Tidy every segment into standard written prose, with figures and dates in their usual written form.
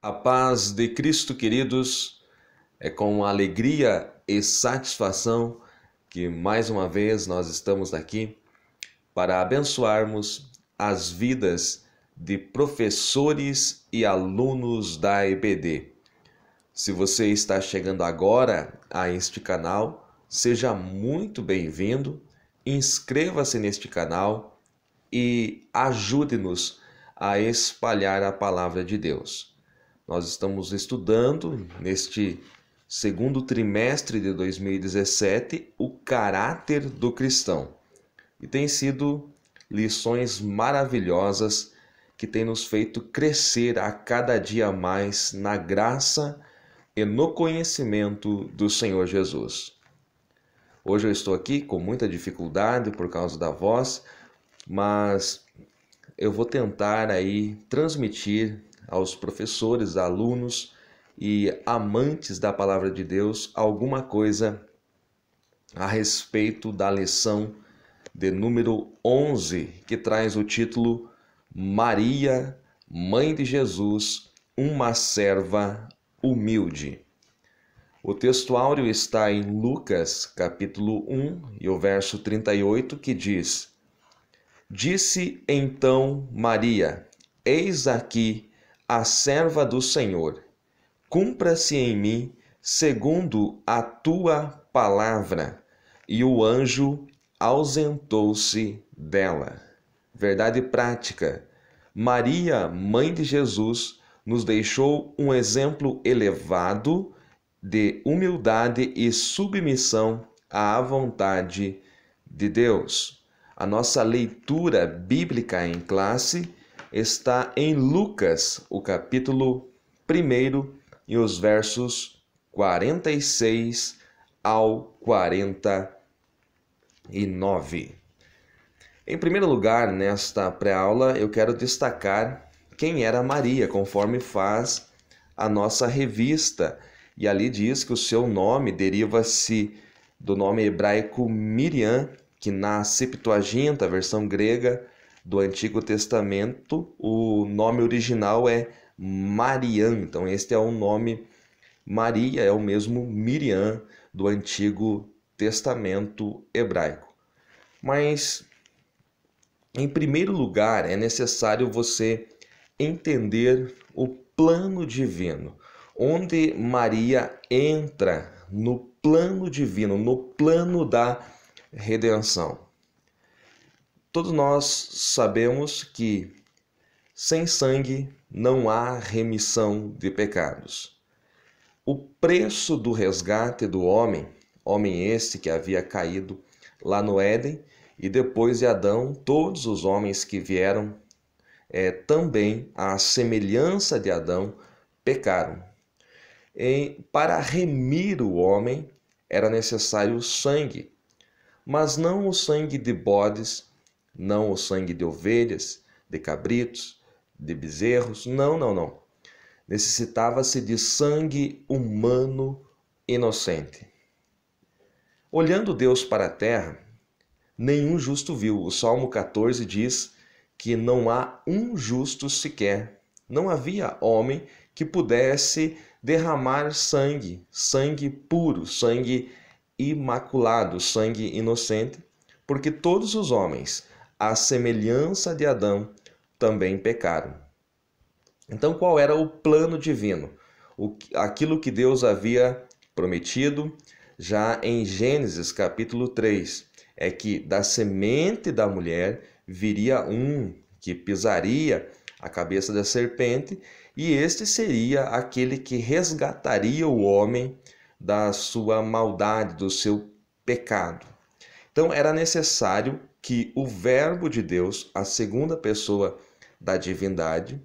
A paz de Cristo, queridos, é com alegria e satisfação que mais uma vez nós estamos aqui para abençoarmos as vidas de professores e alunos da EBD. Se você está chegando agora a este canal, seja muito bem-vindo, inscreva-se neste canal e ajude-nos a espalhar a palavra de Deus. Nós estamos estudando neste segundo trimestre de 2017 o caráter do cristão. E tem sido lições maravilhosas que têm nos feito crescer a cada dia mais na graça e no conhecimento do Senhor Jesus. Hoje eu estou aqui com muita dificuldade por causa da voz, mas eu vou tentar aí transmitir aos professores, alunos e amantes da palavra de Deus alguma coisa a respeito da lição de número 11, que traz o título Maria, Mãe de Jesus, uma serva humilde. O texto áureo está em Lucas, capítulo 1, e o verso 38, que diz: Disse então Maria: Eis aqui a serva do Senhor, cumpra-se em mim segundo a tua palavra. E o anjo ausentou-se dela. Verdade prática. Maria, mãe de Jesus, nos deixou um exemplo elevado de humildade e submissão à vontade de Deus. A nossa leitura bíblica em classe está em Lucas, o capítulo 1 e os versos 46 ao 49. Em primeiro lugar, nesta pré-aula, eu quero destacar quem era Maria, conforme faz a nossa revista. E ali diz que o seu nome deriva-se do nome hebraico Miriam, que na Septuaginta, a versão grega do Antigo Testamento, o nome original é Mariam. Então este é o nome Maria, é o mesmo Miriam do Antigo Testamento hebraico. Mas, em primeiro lugar, é necessário você entender o plano divino, onde Maria entra no plano divino, no plano da redenção. Todos nós sabemos que sem sangue não há remissão de pecados. O preço do resgate do homem este que havia caído lá no Éden, e depois de Adão, todos os homens que vieram também à semelhança de Adão pecaram. Para remir o homem era necessário sangue, mas não o sangue de bodes, não o sangue de ovelhas, de cabritos, de bezerros, não. Necessitava-se de sangue humano inocente. Olhando Deus para a terra, nenhum justo viu. O Salmo 14 diz que não há um justo sequer. Não havia homem que pudesse derramar sangue, sangue puro, sangue imaculado, sangue inocente, porque todos os homens, à semelhança de Adão, também pecaram. Então, qual era o plano divino? Aquilo que Deus havia prometido já em Gênesis capítulo 3, é que da semente da mulher viria um que pisaria a cabeça da serpente, e este seria aquele que resgataria o homem da sua maldade, do seu pecado. Então era necessário que o Verbo de Deus, a segunda pessoa da divindade,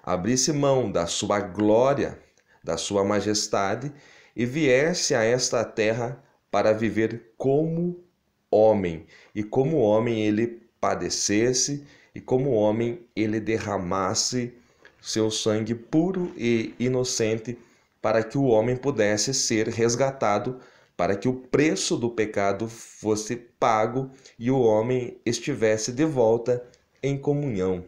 abrisse mão da sua glória, da sua majestade e viesse a esta terra para viver como homem. E como homem ele padecesse, e como homem ele derramasse seu sangue puro e inocente para que o homem pudesse ser resgatado, para que o preço do pecado fosse pago e o homem estivesse de volta em comunhão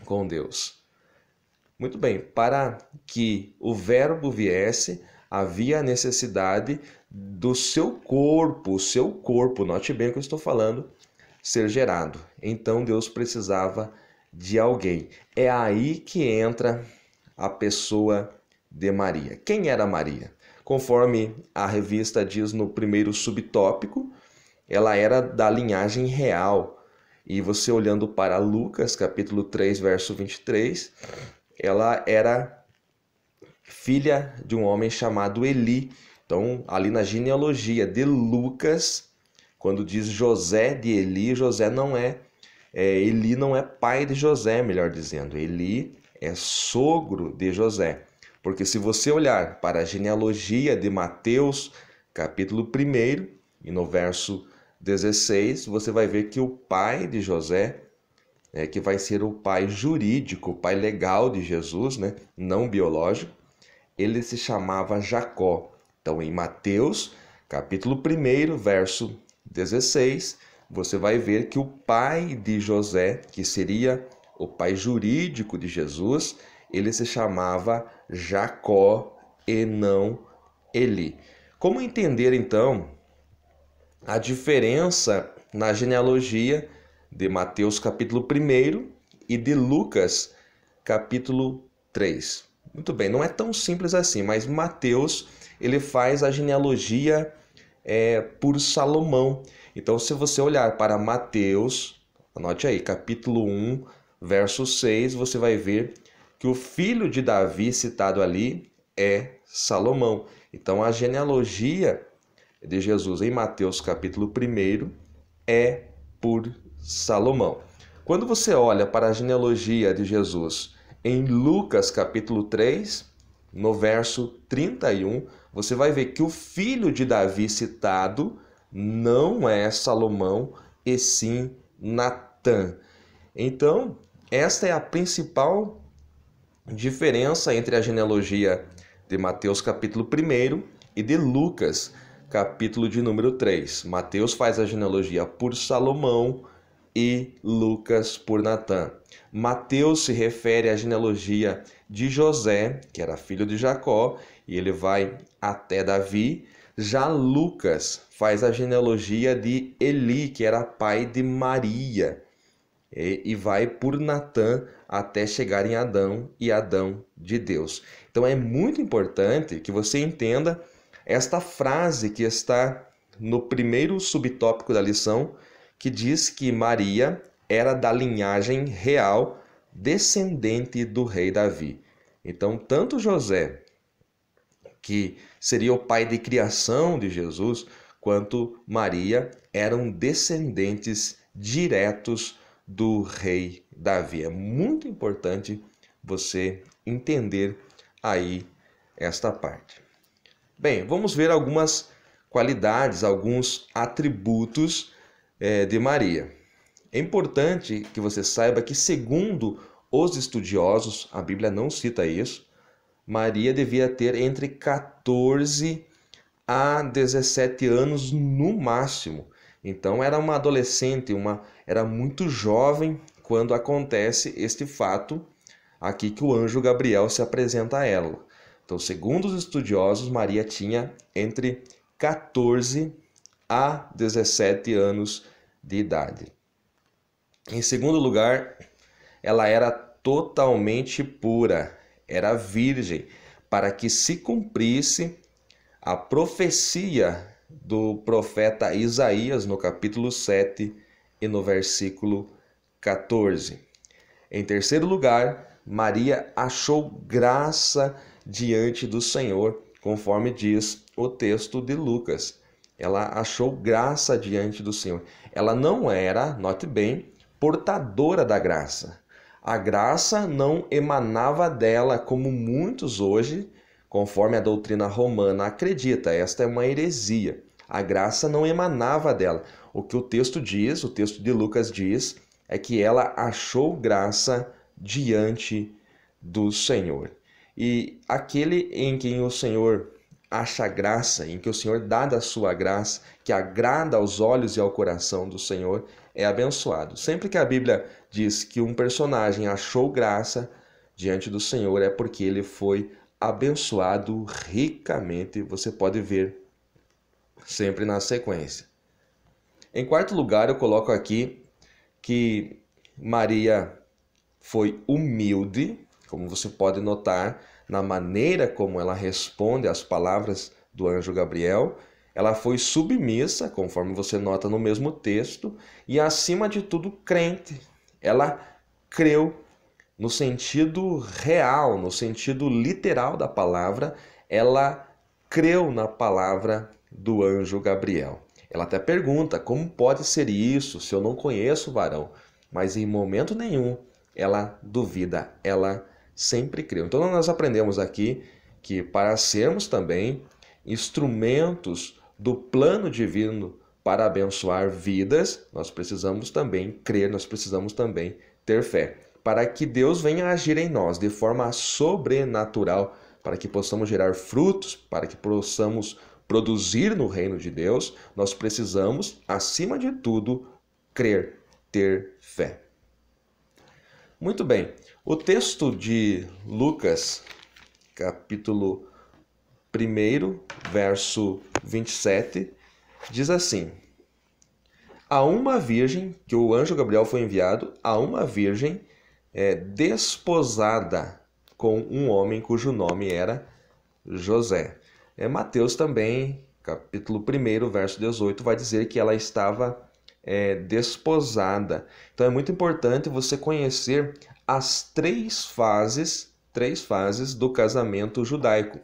com Deus. Muito bem, para que o Verbo viesse, havia a necessidade do seu corpo, note bem o que eu estou falando, ser gerado. Então Deus precisava de alguém. É aí que entra a pessoa de Maria. Quem era Maria? Conforme a revista diz no primeiro subtópico, ela era da linhagem real. E você olhando para Lucas, capítulo 3, verso 23, ela era filha de um homem chamado Eli. Então, ali na genealogia de Lucas, quando diz José de Eli, José não Eli não é pai de José, melhor dizendo. Eli é sogro de José. Porque se você olhar para a genealogia de Mateus, capítulo 1, e no verso 16, você vai ver que o pai de José, que vai ser o pai jurídico, o pai legal de Jesus, né? Não biológico, ele se chamava Jacó. Então, em Mateus, capítulo 1, verso 16, você vai ver que o pai de José, que seria o pai jurídico de Jesus, ele se chamava Jacó e não Eli. Como entender, então, a diferença na genealogia de Mateus capítulo 1 e de Lucas capítulo 3? Muito bem, não é tão simples assim, mas Mateus ele faz a genealogia por Salomão. Então, se você olhar para Mateus, anote aí, capítulo 1, verso 6, você vai ver que o filho de Davi citado ali é Salomão. Então, a genealogia de Jesus em Mateus capítulo 1 é por Salomão. Quando você olha para a genealogia de Jesus em Lucas capítulo 3, no verso 31, você vai ver que o filho de Davi citado não é Salomão, e sim Natã. Então, esta é a principal diferença entre a genealogia de Mateus capítulo 1 e de Lucas capítulo de número 3. Mateus faz a genealogia por Salomão e Lucas por Natã. Mateus se refere à genealogia de José, que era filho de Jacó, e ele vai até Davi. Já Lucas faz a genealogia de Eli, que era pai de Maria, e vai por Natã até chegar em Adão e Adão de Deus. Então é muito importante que você entenda esta frase que está no primeiro subtópico da lição, que diz que Maria era da linhagem real, descendente do rei Davi. Então, tanto José, que seria o pai de criação de Jesus, quanto Maria eram descendentes diretos do rei Davi. É muito importante você entender aí esta parte. Bem, vamos ver algumas qualidades, alguns atributos de Maria. É importante que você saiba que, segundo os estudiosos, a Bíblia não cita isso, Maria devia ter entre 14 a 17 anos no máximo. Então era uma adolescente, era muito jovem quando acontece este fato aqui que o anjo Gabriel se apresenta a ela. Então, segundo os estudiosos, Maria tinha entre 14 a 17 anos de idade. Em segundo lugar, ela era totalmente pura, era virgem, para que se cumprisse a profecia do profeta Isaías no capítulo 7 e no versículo 14. Em terceiro lugar, Maria achou graça diante do Senhor, conforme diz o texto de Lucas. Ela achou graça diante do Senhor. Ela não era, note bem, portadora da graça. A graça não emanava dela como muitos hoje, conforme a doutrina romana acredita. Esta é uma heresia. A graça não emanava dela. O que o texto diz, o texto de Lucas diz, é que ela achou graça diante do Senhor. E aquele em quem o Senhor acha graça, em que o Senhor dá da sua graça, que agrada aos olhos e ao coração do Senhor, é abençoado. Sempre que a Bíblia diz que um personagem achou graça diante do Senhor é porque ele foi abençoado ricamente. Você pode ver sempre na sequência. Em quarto lugar, eu coloco aqui que Maria foi humilde, como você pode notar na maneira como ela responde às palavras do anjo Gabriel. Ela foi submissa, conforme você nota no mesmo texto, e acima de tudo crente. Ela creu no sentido real, no sentido literal da palavra. Ela creu na palavra do anjo Gabriel. Ela até pergunta, como pode ser isso se eu não conheço o varão? Mas em momento nenhum ela duvida, ela sempre creu. Então nós aprendemos aqui que para sermos também instrumentos do plano divino para abençoar vidas, nós precisamos também crer, nós precisamos também ter fé. Para que Deus venha agir em nós de forma sobrenatural, para que possamos gerar frutos, para que possamos produzir no reino de Deus, nós precisamos, acima de tudo, crer, ter fé. Muito bem, o texto de Lucas, capítulo 1, verso 27, diz assim: a uma virgem, que o anjo Gabriel foi enviado, a uma virgem desposada com um homem cujo nome era José. Mateus também, capítulo 1, verso 18, vai dizer que ela estava desposada. Então é muito importante você conhecer as três fases do casamento judaico.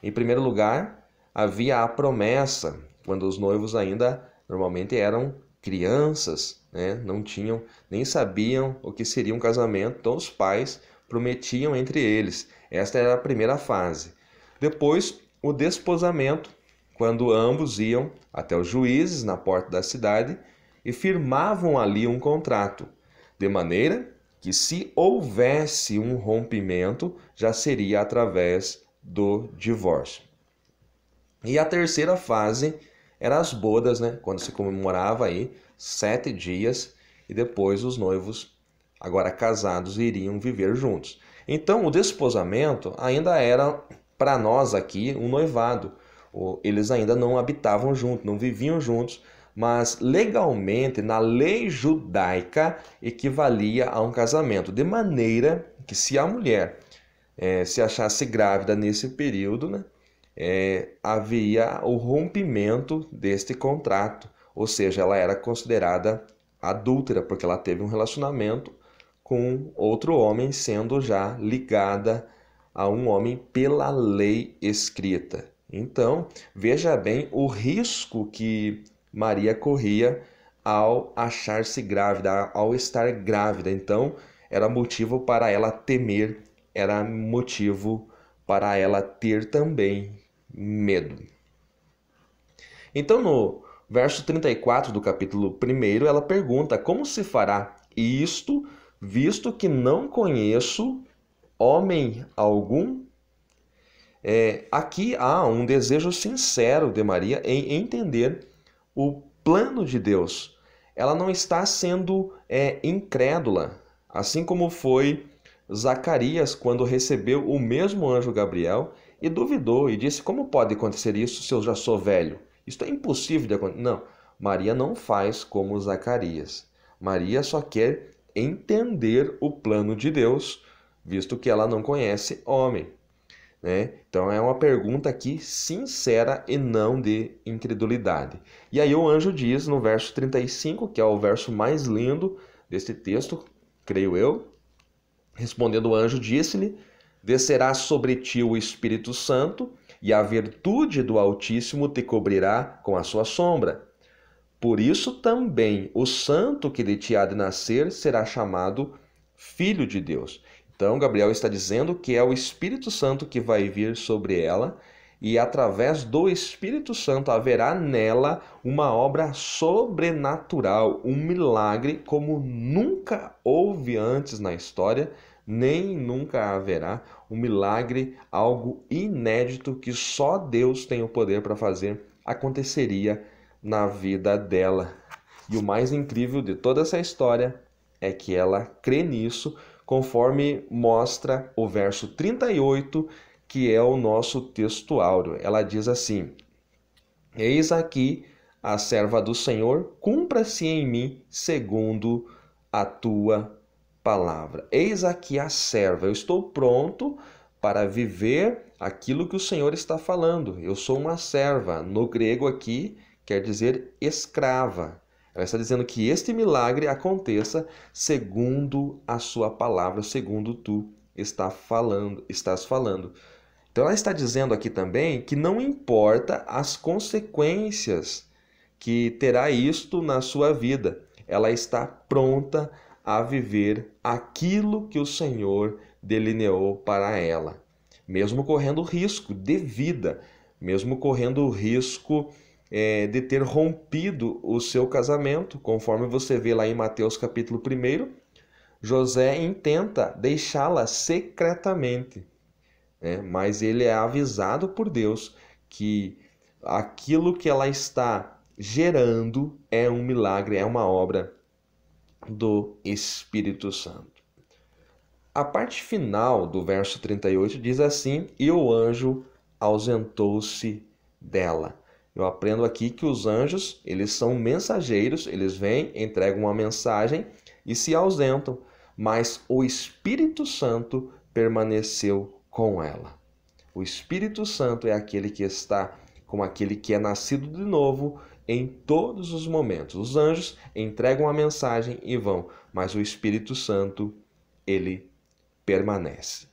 Em primeiro lugar, havia a promessa, quando os noivos ainda normalmente eram crianças, né? Não tinham, nem sabiam o que seria um casamento, então os pais prometiam entre eles. Esta era a primeira fase. Depois, o desposamento, quando ambos iam até os juízes na porta da cidade e firmavam ali um contrato, de maneira que se houvesse um rompimento, já seria através do divórcio. E a terceira fase era as bodas, né? Quando se comemorava aí 7 dias e depois os noivos, agora casados, iriam viver juntos. Então o desposamento ainda era para nós aqui um noivado. Eles ainda não habitavam juntos, não viviam juntos, mas legalmente, na lei judaica, equivalia a um casamento. De maneira que se a mulher se achasse grávida nesse período, né, havia o rompimento deste contrato, ou seja, ela era considerada adúltera, porque ela teve um relacionamento com outro homem, sendo já ligada a um homem pela lei escrita. Então, veja bem o risco que Maria corria ao achar-se grávida, ao estar grávida. Então, era motivo para ela temer, era motivo para ela ter também medo. Então, no verso 34 do capítulo 1, ela pergunta: como se fará isto, visto que não conheço homem algum? Aqui há um desejo sincero de Maria em entender o plano de Deus. Ela não está sendo incrédula, assim como foi Zacarias quando recebeu o mesmo anjo Gabriel e duvidou e disse: como pode acontecer isso se eu já sou velho? Isso é impossível de acontecer. Não, Maria não faz como Zacarias. Maria só quer entender o plano de Deus, visto que ela não conhece homem. Então é uma pergunta aqui sincera e não de incredulidade. E aí o anjo diz no verso 35, que é o verso mais lindo deste texto, creio eu, respondendo o anjo, disse-lhe: descerá sobre ti o Espírito Santo, e a virtude do Altíssimo te cobrirá com a sua sombra. Por isso também o santo que de ti há de nascer será chamado Filho de Deus. Então, Gabriel está dizendo que é o Espírito Santo que vai vir sobre ela, e através do Espírito Santo haverá nela uma obra sobrenatural, um milagre como nunca houve antes na história, nem nunca haverá. Um milagre, algo inédito que só Deus tem o poder para fazer, aconteceria na vida dela. E o mais incrível de toda essa história é que ela crê nisso, conforme mostra o verso 38, que é o nosso texto áureo. Ela diz assim: Eis aqui a serva do Senhor, cumpra-se em mim segundo a tua palavra. Eis aqui a serva, eu estou pronto para viver aquilo que o Senhor está falando. Eu sou uma serva. No grego aqui quer dizer escrava. Ela está dizendo que este milagre aconteça segundo a sua palavra, segundo tu estás falando. Então ela está dizendo aqui também que não importa as consequências que terá isto na sua vida, ela está pronta a viver aquilo que o Senhor delineou para ela, mesmo correndo risco de vida, mesmo correndo o risco de ter rompido o seu casamento, conforme você vê lá em Mateus capítulo 1, José intenta deixá-la secretamente, mas ele é avisado por Deus que aquilo que ela está gerando é um milagre, é uma obra do Espírito Santo. A parte final do verso 38 diz assim: E o anjo ausentou-se dela. Eu aprendo aqui que os anjos, eles são mensageiros, eles vêm, entregam uma mensagem e se ausentam, mas o Espírito Santo permaneceu com ela. O Espírito Santo é aquele que está com aquele que é nascido de novo em todos os momentos. Os anjos entregam a mensagem e vão, mas o Espírito Santo, ele permanece.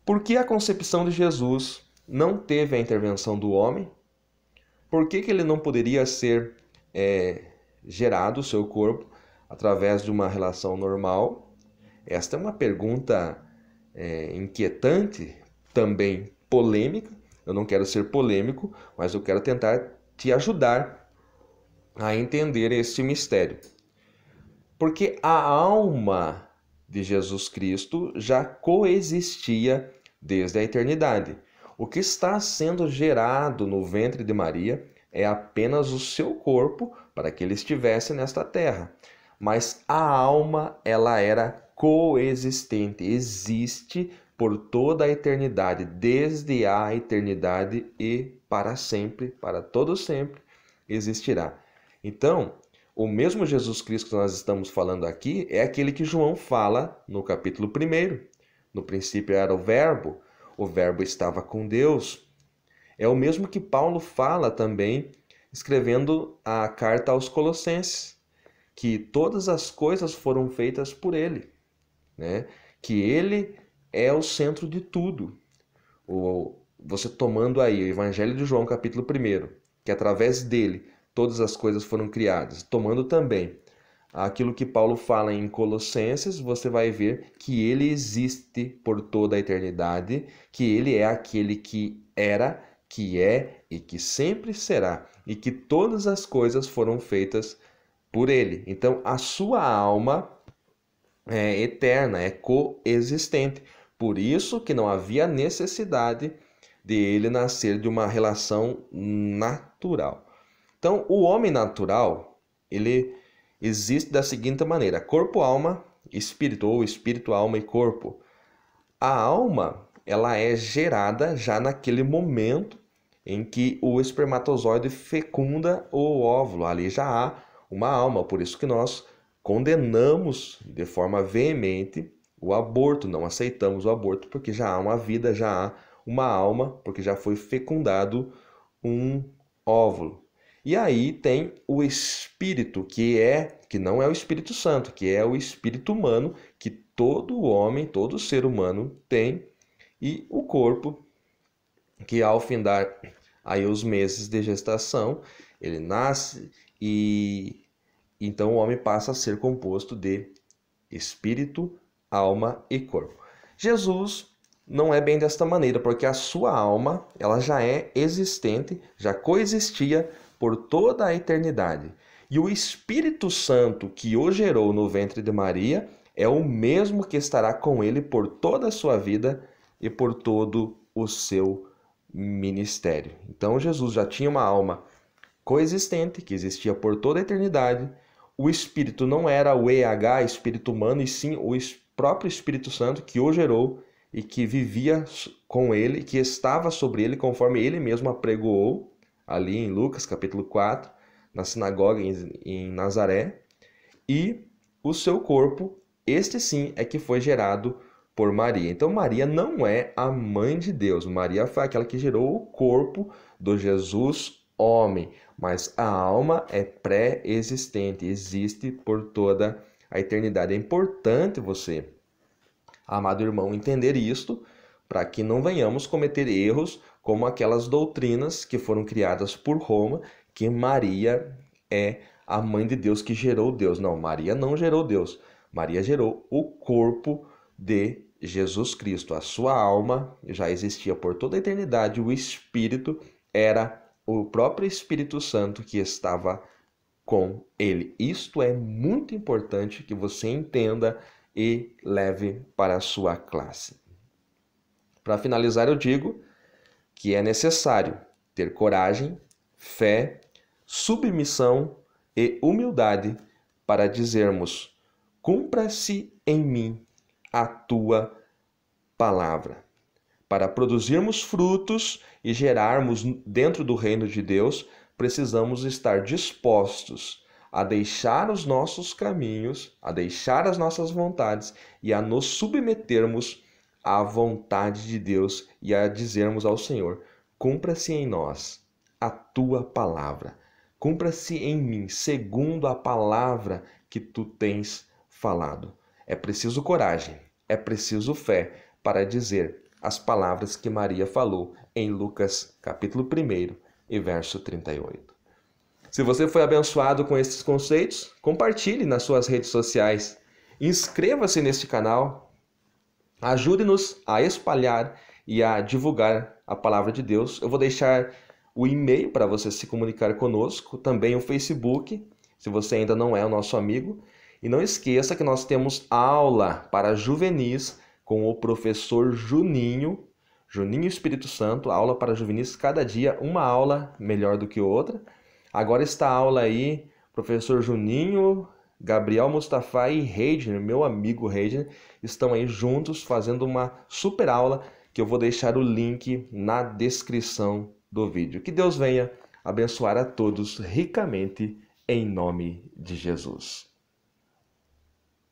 Por que a concepção de Jesus não teve a intervenção do homem? Por que ele não poderia ser gerado, o seu corpo, através de uma relação normal? Esta é uma pergunta inquietante, também polêmica. Eu não quero ser polêmico, mas eu quero tentar te ajudar a entender este mistério. Porque a alma de Jesus Cristo já coexistia desde a eternidade. O que está sendo gerado no ventre de Maria é apenas o seu corpo para que ele estivesse nesta terra. Mas a alma, ela era coexistente, existe por toda a eternidade, desde a eternidade e para sempre, para todo sempre existirá. Então, o mesmo Jesus Cristo que nós estamos falando aqui é aquele que João fala no capítulo 1. No princípio era o verbo estava com Deus. É o mesmo que Paulo fala também, escrevendo a carta aos Colossenses, que todas as coisas foram feitas por ele, que ele é o centro de tudo. Você tomando aí o Evangelho de João, capítulo 1, que através dele todas as coisas foram criadas, tomando também aquilo que Paulo fala em Colossenses, você vai ver que ele existe por toda a eternidade, que ele é aquele que era, que é e que sempre será, e que todas as coisas foram feitas por ele. Então, a sua alma é eterna, é coexistente. Por isso que não havia necessidade de ele nascer de uma relação natural. Então, o homem natural, ele existe da seguinte maneira: corpo, alma, espírito, ou espírito, alma e corpo. A alma, ela é gerada já naquele momento em que o espermatozoide fecunda o óvulo. Ali já há uma alma, por isso que nós condenamos de forma veemente o aborto, não aceitamos o aborto, porque já há uma vida, já há uma alma, porque já foi fecundado um óvulo. E aí tem o espírito, que não é o Espírito Santo, que é o espírito humano, que todo homem, todo ser humano tem, e o corpo, que ao findar aí os meses de gestação, ele nasce e então o homem passa a ser composto de espírito, alma e corpo. Jesus não é bem desta maneira, porque a sua alma, ela já é existente, já coexistia por toda a eternidade. E o Espírito Santo que o gerou no ventre de Maria é o mesmo que estará com ele por toda a sua vida e por todo o seu ministério. Então Jesus já tinha uma alma coexistente, que existia por toda a eternidade. O Espírito não era o EH, espírito humano, e sim próprio Espírito Santo que o gerou e que vivia com ele, que estava sobre ele, conforme ele mesmo apregoou, ali em Lucas capítulo 4, na sinagoga em Nazaré, e o seu corpo, este sim, é que foi gerado por Maria. Então Maria não é a mãe de Deus. Maria foi aquela que gerou o corpo do Jesus homem, mas a alma é pré-existente, existe por toda a eternidade. É importante você, amado irmão, entender isto para que não venhamos cometer erros como aquelas doutrinas que foram criadas por Roma, que Maria é a mãe de Deus que gerou Deus. Não, Maria não gerou Deus. Maria gerou o corpo de Jesus Cristo. A sua alma já existia por toda a eternidade. O Espírito era o próprio Espírito Santo que estava com ele. Isto é muito importante que você entenda e leve para a sua classe. Para finalizar, eu digo que é necessário ter coragem, fé, submissão e humildade para dizermos: cumpra-se em mim a tua palavra. Para produzirmos frutos e gerarmos dentro do reino de Deus, precisamos estar dispostos a deixar os nossos caminhos, a deixar as nossas vontades e a nos submetermos à vontade de Deus e a dizermos ao Senhor: cumpra-se em nós a tua palavra. Cumpra-se em mim, segundo a palavra que tu tens falado. É preciso coragem, é preciso fé para dizer as palavras que Maria falou em Lucas capítulo 1 e verso 38. Se você foi abençoado com esses conceitos, compartilhe nas suas redes sociais. Inscreva-se neste canal. Ajude-nos a espalhar e a divulgar a palavra de Deus. Eu vou deixar o e-mail para você se comunicar conosco, também o Facebook, se você ainda não é o nosso amigo. E não esqueça que nós temos aula para juvenis com o professor Juninho Espírito Santo, aula para juvenis, cada dia uma aula melhor do que outra. Agora está a aula aí, professor Juninho, Gabriel Mustafa e Reidner, meu amigo Reidner, estão aí juntos fazendo uma super aula que eu vou deixar o link na descrição do vídeo. Que Deus venha abençoar a todos ricamente em nome de Jesus.